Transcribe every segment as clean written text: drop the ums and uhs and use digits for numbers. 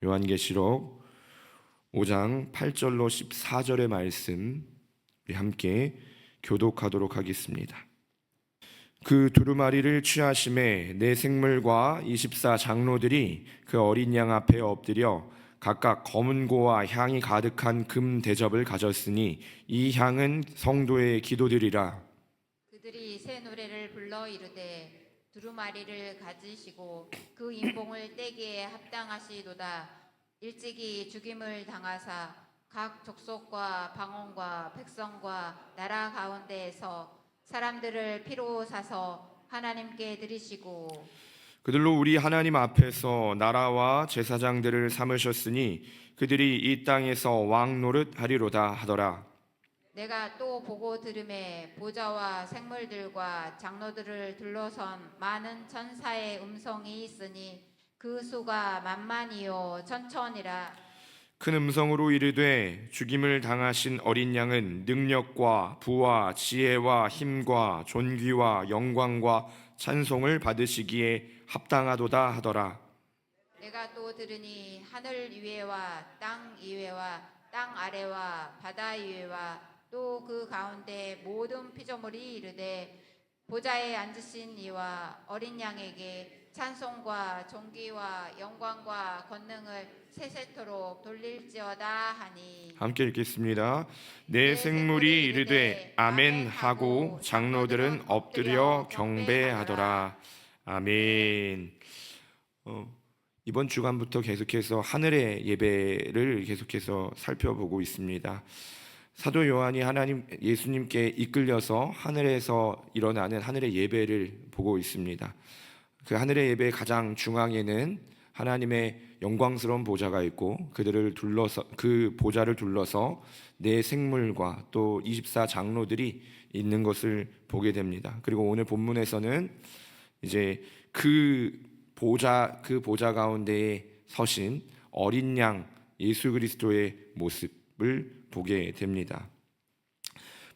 요한계시록 5장 8절로 14절의 말씀 우리 함께 교독하도록 하겠습니다. 그 두루마리를 취하심에 네 생물과 24 장로들이 그 어린 양 앞에 엎드려 각각 검은 고와 향이 가득한 금 대접을 가졌으니 이 향은 성도의 기도들이라. 그들이 새 노래를 불러 이르되 두루마리를 가지시고 그 인봉을 떼기에 합당하시도다. 일찍이 죽임을 당하사 각 족속과 방언과 백성과 나라 가운데에서 사람들을 피로 사서 하나님께 드리시고 그들로 우리 하나님 앞에서 나라와 제사장들을 삼으셨으니 그들이 이 땅에서 왕 노릇 하리로다 하더라. 내가 또 보고 들음에 보좌와 생물들과 장로들을 둘러선 많은 천사의 음성이 있으니 그 수가 만만이요 천천이라. 큰 음성으로 이르되 죽임을 당하신 어린 양은 능력과 부와 지혜와 힘과 존귀와 영광과 찬송을 받으시기에 합당하도다 하더라. 내가 또 들으니 하늘 위에와 땅 이외와 땅 아래와 바다 이외와 또 그 가운데 모든 피조물이 이르되 보좌에 앉으신 이와 어린 양에게 찬송과 존귀와 영광과 권능을 세세토록 돌릴지어다 하니. 함께 읽겠습니다. 내 생물이 이르되 아멘 하고 장로들은 엎드려 경배하더라. 아멘. 이번 주간부터 계속해서 하늘의 예배를 계속해서 살펴보고 있습니다. 사도 요한이 하나님 예수님께 이끌려서 하늘에서 일어나는 하늘의 예배를 보고 있습니다. 그 하늘의 예배의 가장 중앙에는 하나님의 영광스러운 보좌가 있고 그들을 둘러서 그 보좌를 둘러서 네 생물과 또 24 장로들이 있는 것을 보게 됩니다. 그리고 오늘 본문에서는 이제 그 보좌 가운데에 서신 어린 양 예수 그리스도의 모습을 보게 됩니다.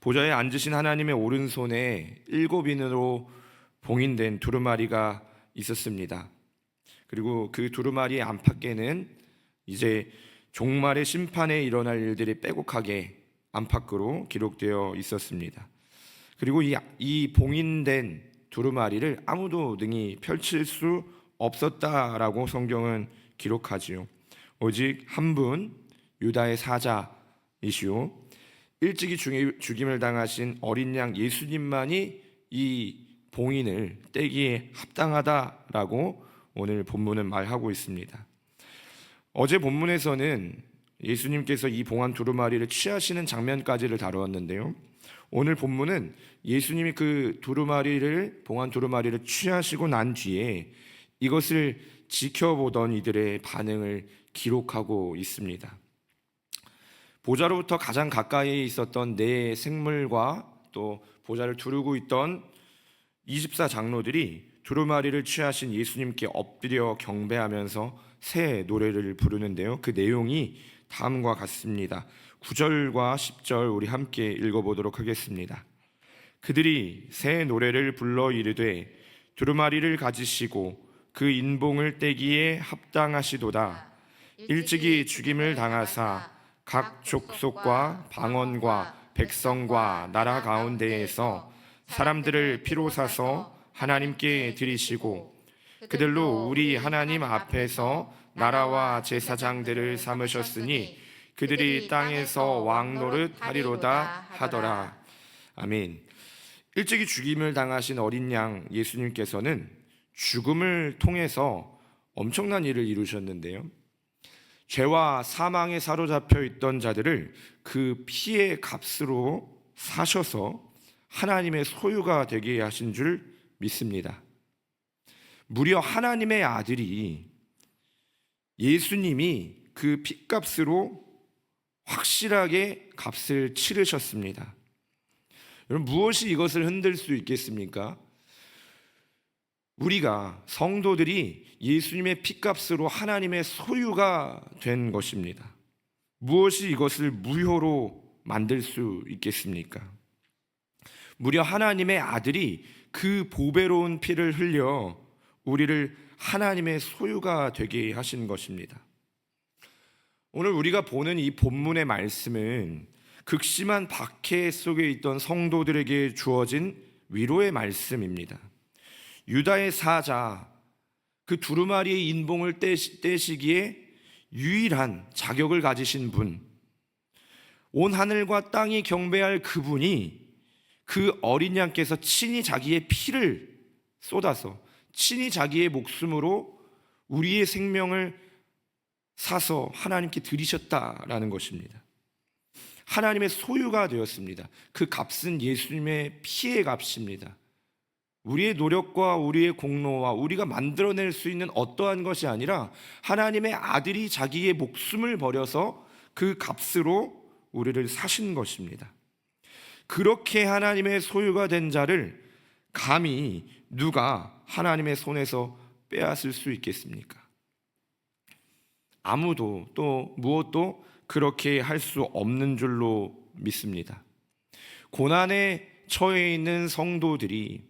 보좌에 앉으신 하나님의 오른손에 7인으로 봉인된 두루마리가 있었습니다. 그리고 그 두루마리 안팎에는 이제 종말의 심판에 일어날 일들이 빼곡하게 안팎으로 기록되어 있었습니다. 그리고 이 봉인된 두루마리를 아무도 능히 펼칠 수 없었다라고 성경은 기록하지요. 오직 한 분 유다의 사자이시오 일찍이 죽임을 당하신 어린 양 예수님만이 이 봉인을 떼기에 합당하다라고 오늘 본문은 말하고 있습니다. 어제 본문에서는 예수님께서 이 봉한 두루마리를 취하시는 장면까지를 다루었는데요. 오늘 본문은 예수님이 그 봉한 두루마리를 취하시고 난 뒤에 이것을 지켜보던 이들의 반응을 기록하고 있습니다. 보좌로부터 가장 가까이에 있었던 네 생물과 또 보좌를 두르고 있던 24 장로들이 두루마리를 취하신 예수님께 엎드려 경배하면서 새 노래를 부르는데요. 그 내용이 다음과 같습니다. 9절과 10절 우리 함께 읽어보도록 하겠습니다. 그들이 새 노래를 불러 이르되 두루마리를 가지시고 그 인봉을 떼기에 합당하시도다. 일찍이 죽임을 당하사 각 족속과 방언과 백성과 나라 가운데에서 사람들을 피로 사서 하나님께 드리시고 그들로 우리 하나님 앞에서 나라와 제사장들을 삼으셨으니 그들이 땅에서 왕 노릇 하리로다 하더라. 아멘. 일찍이 죽임을 당하신 어린 양 예수님께서는 죽음을 통해서 엄청난 일을 이루셨는데요. 죄와 사망에 사로잡혀 있던 자들을 그 피의 값으로 사셔서 하나님의 소유가 되게 하신 줄 믿습니다. 무려 하나님의 아들이 예수님이 그 피값으로 확실하게 값을 치르셨습니다. 여러분, 무엇이 이것을 흔들 수 있겠습니까? 우리가 성도들이 예수님의 피값으로 하나님의 소유가 된 것입니다. 무엇이 이것을 무효로 만들 수 있겠습니까? 무려 하나님의 아들이 그 보배로운 피를 흘려 우리를 하나님의 소유가 되게 하신 것입니다. 오늘 우리가 보는 이 본문의 말씀은 극심한 박해 속에 있던 성도들에게 주어진 위로의 말씀입니다. 유다의 사자, 그 두루마리의 인봉을 떼시기에 유일한 자격을 가지신 분, 온 하늘과 땅이 경배할 그분이 그 어린 양께서 친히 자기의 피를 쏟아서 친히 자기의 목숨으로 우리의 생명을 사서 하나님께 드리셨다라는 것입니다. 하나님의 소유가 되었습니다. 그 값은 예수님의 피의 값입니다. 우리의 노력과 우리의 공로와 우리가 만들어낼 수 있는 어떠한 것이 아니라 하나님의 아들이 자기의 목숨을 버려서 그 값으로 우리를 사신 것입니다. 그렇게 하나님의 소유가 된 자를 감히 누가 하나님의 손에서 빼앗을 수 있겠습니까? 아무도 또 무엇도 그렇게 할 수 없는 줄로 믿습니다. 고난에 처해 있는 성도들이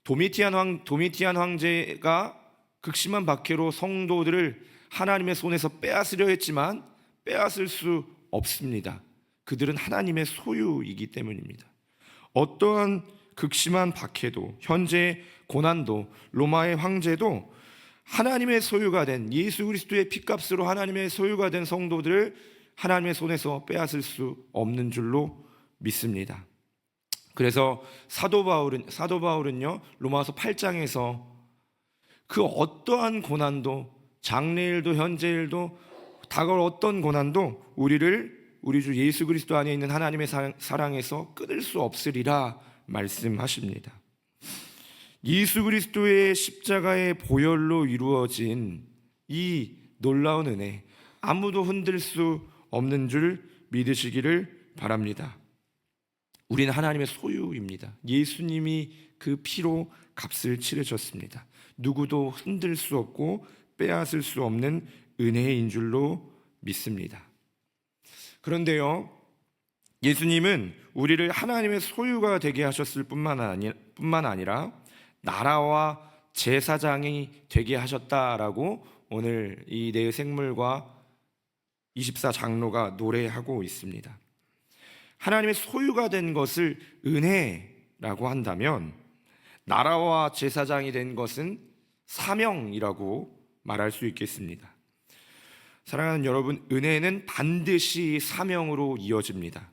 도미티안 황제가 극심한 박해로 성도들을 하나님의 손에서 빼앗으려 했지만 빼앗을 수 없습니다. 그들은 하나님의 소유이기 때문입니다. 어떠한 극심한 박해도, 현재의 고난도, 로마의 황제도 하나님의 소유가 된 예수 그리스도의 피값으로 하나님의 소유가 된 성도들을 하나님의 손에서 빼앗을 수 없는 줄로 믿습니다. 그래서 사도 바울은요 로마서 8장에서 그 어떠한 고난도, 장래일도 현재일도 다가올 어떤 고난도 우리 주 예수 그리스도 안에 있는 하나님의 사랑에서 끊을 수 없으리라 말씀하십니다. 예수 그리스도의 십자가의 보혈로 이루어진 이 놀라운 은혜, 아무도 흔들 수 없는 줄 믿으시기를 바랍니다. 우리는 하나님의 소유입니다. 예수님이 그 피로 값을 치르셨습니다. 누구도 흔들 수 없고 빼앗을 수 없는 은혜인 줄로 믿습니다. 그런데요, 예수님은 우리를 하나님의 소유가 되게 하셨을 뿐만 아니라 나라와 제사장이 되게 하셨다라고 오늘 이 네 생물과 24장로가 노래하고 있습니다. 하나님의 소유가 된 것을 은혜라고 한다면 나라와 제사장이 된 것은 사명이라고 말할 수 있겠습니다. 사랑하는 여러분, 은혜는 반드시 사명으로 이어집니다.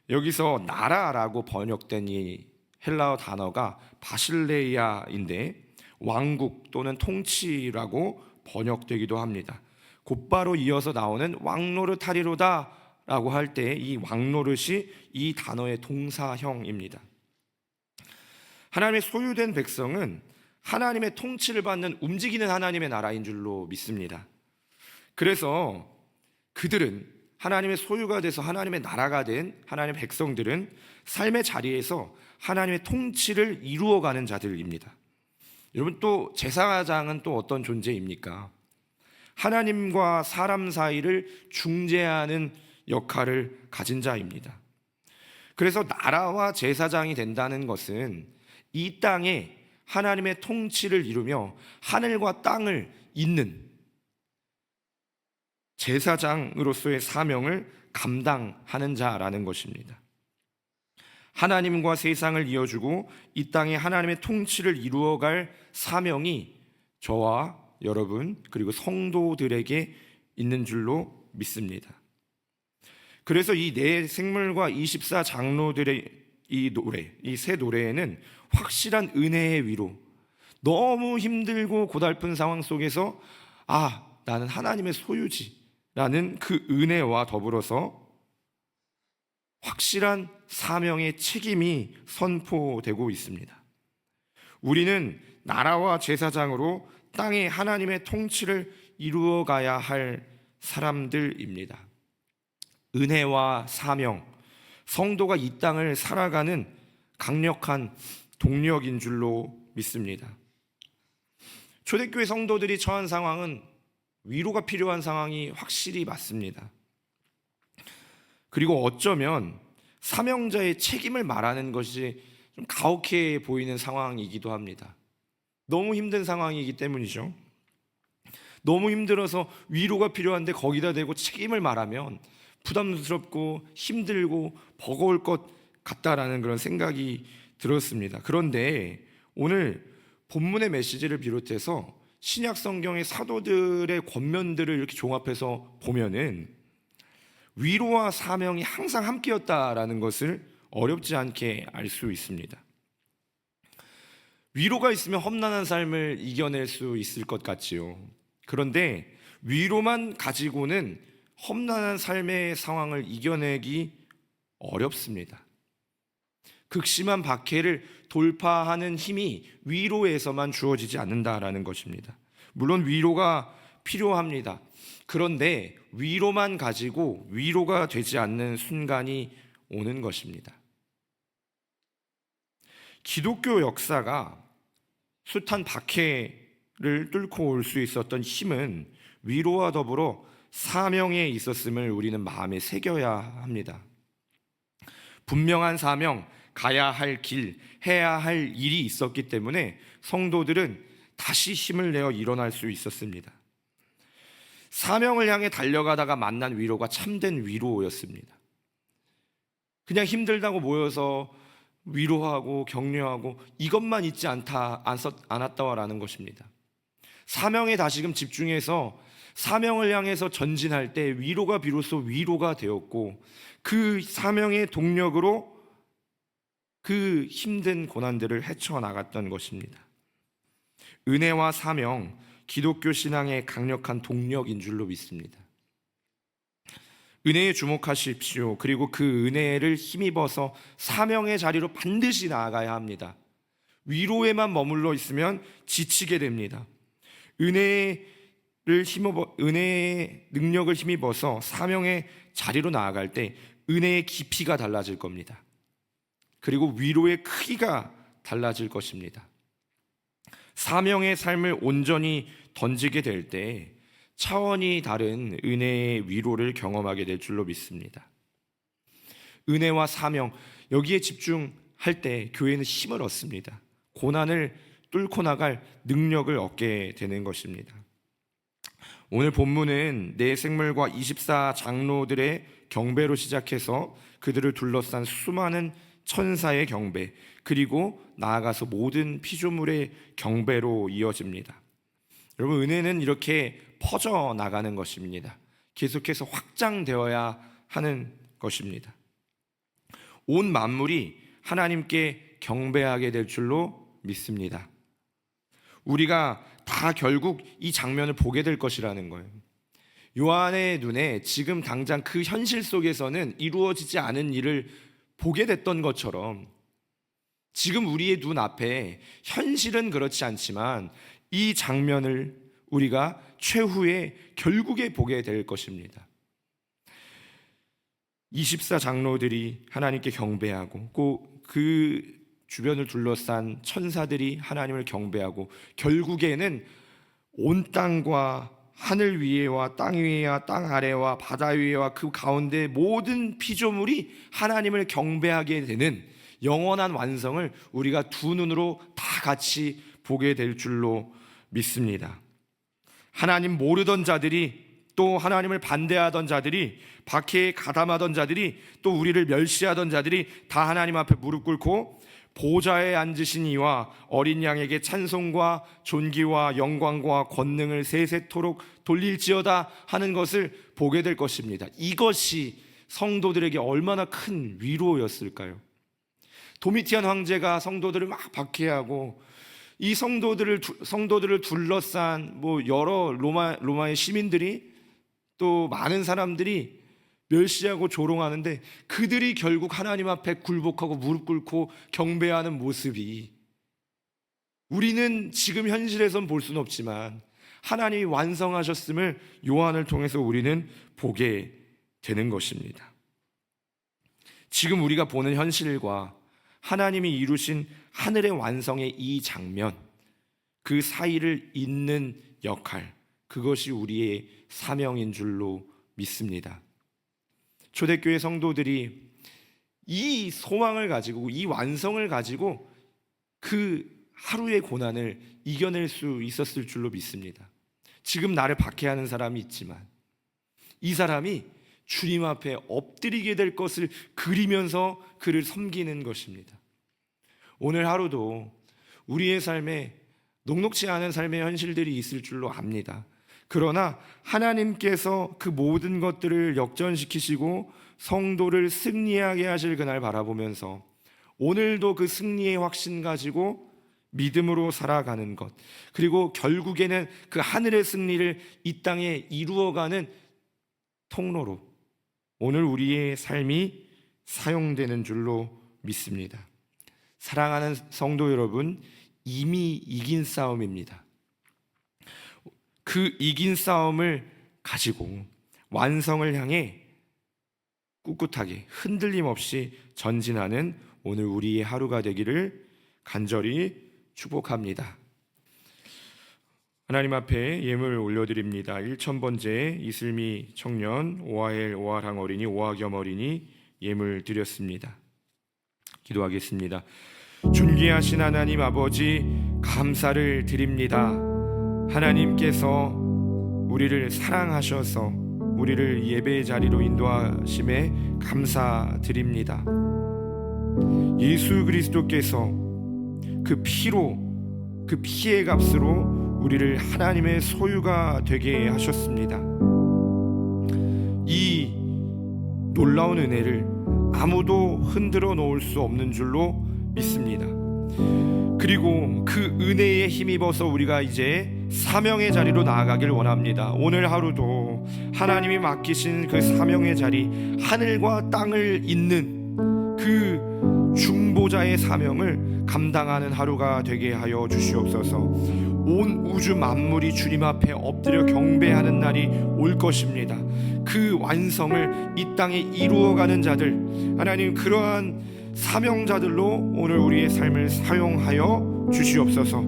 여기서 나라라고 번역된 이 헬라어 단어가 바실레이아인데 왕국 또는 통치라고 번역되기도 합니다. 곧바로 이어서 나오는 왕노릇하리로다 라고 할 때 이 왕노릇이 이 단어의 동사형입니다. 하나님의 소유된 백성은 하나님의 통치를 받는 움직이는 하나님의 나라인 줄로 믿습니다. 그래서 그들은 하나님의 소유가 돼서 하나님의 나라가 된 하나님의 백성들은 삶의 자리에서 하나님의 통치를 이루어가는 자들입니다. 여러분, 또 제사장은 또 어떤 존재입니까? 하나님과 사람 사이를 중재하는 역할을 가진 자입니다. 그래서 나라와 제사장이 된다는 것은 이 땅에 하나님의 통치를 이루며 하늘과 땅을 잇는 제사장으로서의 사명을 감당하는 자라는 것입니다. 하나님과 세상을 이어주고 이 땅에 하나님의 통치를 이루어갈 사명이 저와 여러분 그리고 성도들에게 있는 줄로 믿습니다. 그래서 이 네 생물과 24장로들의 이 세 노래에는 확실한 은혜의 위로, 너무 힘들고 고달픈 상황 속에서 나는 하나님의 소유지라는 그 은혜와 더불어서 확실한 사명의 책임이 선포되고 있습니다. 우리는 나라와 제사장으로 땅에 하나님의 통치를 이루어가야 할 사람들입니다. 은혜와 사명, 성도가 이 땅을 살아가는 강력한 동력인 줄로 믿습니다. 초대교회 성도들이 처한 상황은 위로가 필요한 상황이 확실히 맞습니다. 그리고 어쩌면 사명자의 책임을 말하는 것이 좀 가혹해 보이는 상황이기도 합니다. 너무 힘든 상황이기 때문이죠. 너무 힘들어서 위로가 필요한데 거기다 대고 책임을 말하면 부담스럽고 힘들고 버거울 것 같다라는 그런 생각이 들었습니다. 그런데 오늘 본문의 메시지를 비롯해서 신약 성경의 사도들의 권면들을 이렇게 종합해서 보면은 위로와 사명이 항상 함께였다라는 것을 어렵지 않게 알 수 있습니다. 위로가 있으면 험난한 삶을 이겨낼 수 있을 것 같지요. 그런데 위로만 가지고는 험난한 삶의 상황을 이겨내기 어렵습니다. 극심한 박해를 돌파하는 힘이 위로에서만 주어지지 않는다라는 것입니다. 물론 위로가 필요합니다. 그런데 위로만 가지고 위로가 되지 않는 순간이 오는 것입니다. 기독교 역사가 숱한 박해를 뚫고 올 수 있었던 힘은 위로와 더불어 사명에 있었음을 우리는 마음에 새겨야 합니다. 분명한 사명, 가야 할 길, 해야 할 일이 있었기 때문에 성도들은 다시 힘을 내어 일어날 수 있었습니다. 사명을 향해 달려가다가 만난 위로가 참된 위로였습니다. 그냥 힘들다고 모여서 위로하고 격려하고 이것만 있지 않았다라는 것입니다. 사명에 다시금 집중해서 사명을 향해서 전진할 때 위로가 비로소 위로가 되었고, 그 사명의 동력으로 그 힘든 고난들을 헤쳐나갔던 것입니다. 은혜와 사명, 기독교 신앙의 강력한 동력인 줄로 믿습니다. 은혜에 주목하십시오. 그리고 그 은혜를 힘입어서 사명의 자리로 반드시 나아가야 합니다. 위로에만 머물러 있으면 지치게 됩니다. 은혜의 능력을 힘입어서 사명의 자리로 나아갈 때 은혜의 깊이가 달라질 겁니다. 그리고 위로의 크기가 달라질 것입니다. 사명의 삶을 온전히 던지게 될 때 차원이 다른 은혜의 위로를 경험하게 될 줄로 믿습니다. 은혜와 사명, 여기에 집중할 때 교회는 힘을 얻습니다. 고난을 뚫고 나갈 능력을 얻게 되는 것입니다. 오늘 본문은 내 생물과 24 장로들의 경배로 시작해서 그들을 둘러싼 수많은 천사의 경배, 그리고 나아가서 모든 피조물의 경배로 이어집니다. 여러분, 은혜는 이렇게 퍼져 나가는 것입니다. 계속해서 확장되어야 하는 것입니다. 온 만물이 하나님께 경배하게 될 줄로 믿습니다. 우리가 다 결국 이 장면을 보게 될 것이라는 거예요. 요한의 눈에 지금 당장 그 현실 속에서는 이루어지지 않은 일을 보게 됐던 것처럼 지금 우리의 눈 앞에 현실은 그렇지 않지만 이 장면을 우리가 최후에 결국에 보게 될 것입니다. 24 장로들이 하나님께 경배하고 그 주변을 둘러싼 천사들이 하나님을 경배하고 결국에는 온 땅과 하늘 위에와 땅 위에와 땅 아래와 바다 위에와 그 가운데 모든 피조물이 하나님을 경배하게 되는 영원한 완성을 우리가 두 눈으로 다 같이 보게 될 줄로 믿습니다. 하나님 모르던 자들이, 또 하나님을 반대하던 자들이, 박해에 가담하던 자들이, 또 우리를 멸시하던 자들이 다 하나님 앞에 무릎 꿇고 보좌에 앉으신 이와 어린 양에게 찬송과 존귀와 영광과 권능을 세세토록 돌릴지어다 하는 것을 보게 될 것입니다. 이것이 성도들에게 얼마나 큰 위로였을까요? 도미티안 황제가 성도들을 막 박해하고 이 성도들을 둘러싼 여러 로마의 시민들이, 또 많은 사람들이 멸시하고 조롱하는데 그들이 결국 하나님 앞에 굴복하고 무릎 꿇고 경배하는 모습이 우리는 지금 현실에선 볼 수는 없지만 하나님이 완성하셨음을 요한을 통해서 우리는 보게 되는 것입니다. 지금 우리가 보는 현실과 하나님이 이루신 하늘의 완성의 이 장면, 그 사이를 잇는 역할, 그것이 우리의 사명인 줄로 믿습니다. 초대교회 성도들이 이 소망을 가지고, 이 완성을 가지고 그 하루의 고난을 이겨낼 수 있었을 줄로 믿습니다. 지금 나를 박해하는 사람이 있지만 이 사람이 주님 앞에 엎드리게 될 것을 그리면서 그를 섬기는 것입니다. 오늘 하루도 우리의 삶에 녹록지 않은 삶의 현실들이 있을 줄로 압니다. 그러나 하나님께서 그 모든 것들을 역전시키시고 성도를 승리하게 하실 그날 바라보면서 오늘도 그 승리의 확신 가지고 믿음으로 살아가는 것, 그리고 결국에는 그 하늘의 승리를 이 땅에 이루어가는 통로로 오늘 우리의 삶이 사용되는 줄로 믿습니다. 사랑하는 성도 여러분, 이미 이긴 싸움입니다. 그 이긴 싸움을 가지고 완성을 향해 꿋꿋하게 흔들림 없이 전진하는 오늘 우리의 하루가 되기를 간절히 축복합니다. 하나님 앞에 예물 올려드립니다. 1000번째 이슬미 청년 오하엘 오하랑 어린이 오하겸 어린이 예물 드렸습니다. 기도하겠습니다. 존귀하신 하나님 아버지, 감사를 드립니다. 하나님께서 우리를 사랑하셔서 우리를 예배의 자리로 인도하심에 감사드립니다. 예수 그리스도께서 그 피로, 그 피의 값으로 우리를 하나님의 소유가 되게 하셨습니다. 이 놀라운 은혜를 아무도 흔들어 놓을 수 없는 줄로 믿습니다. 그리고 그 은혜에 힘입어서 우리가 이제 사명의 자리로 나아가길 원합니다. 오늘 하루도 하나님이 맡기신 그 사명의 자리, 하늘과 땅을 잇는 그 중보자의 사명을 감당하는 하루가 되게 하여 주시옵소서. 온 우주 만물이 주님 앞에 엎드려 경배하는 날이 올 것입니다. 그 완성을 이 땅에 이루어가는 자들, 하나님 그러한 사명자들로 오늘 우리의 삶을 사용하여 주시옵소서.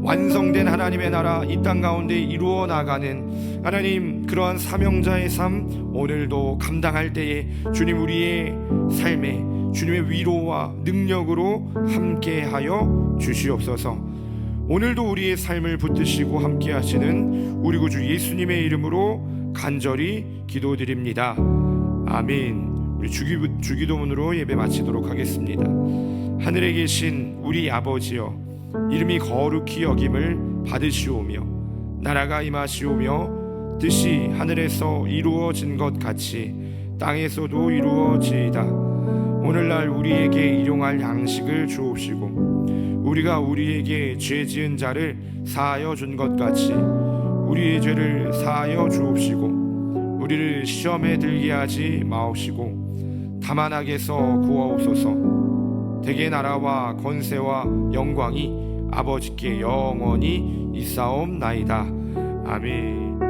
완성된 하나님의 나라 이 땅 가운데 이루어 나가는 하나님 그러한 사명자의 삶 오늘도 감당할 때에 주님 우리의 삶에 주님의 위로와 능력으로 함께하여 주시옵소서. 오늘도 우리의 삶을 붙드시고 함께 하시는 우리 구주 예수님의 이름으로 간절히 기도드립니다. 아멘. 우리 주기도문으로 예배 마치도록 하겠습니다. 하늘에 계신 우리 아버지여, 이름이 거룩히 여김을 받으시오며 나라가 임하시오며 뜻이 하늘에서 이루어진 것 같이 땅에서도 이루어지이다. 오늘날 우리에게 일용할 양식을 주옵시고 우리가 우리에게 죄 지은 자를 사하여 준 것 같이 우리의 죄를 사하여 주옵시고 우리를 시험에 들게 하지 마옵시고 다만 악에서 구하옵소서. 대개 나라와 권세와 영광이 아버지께 영원히 있사옵나이다. 아멘.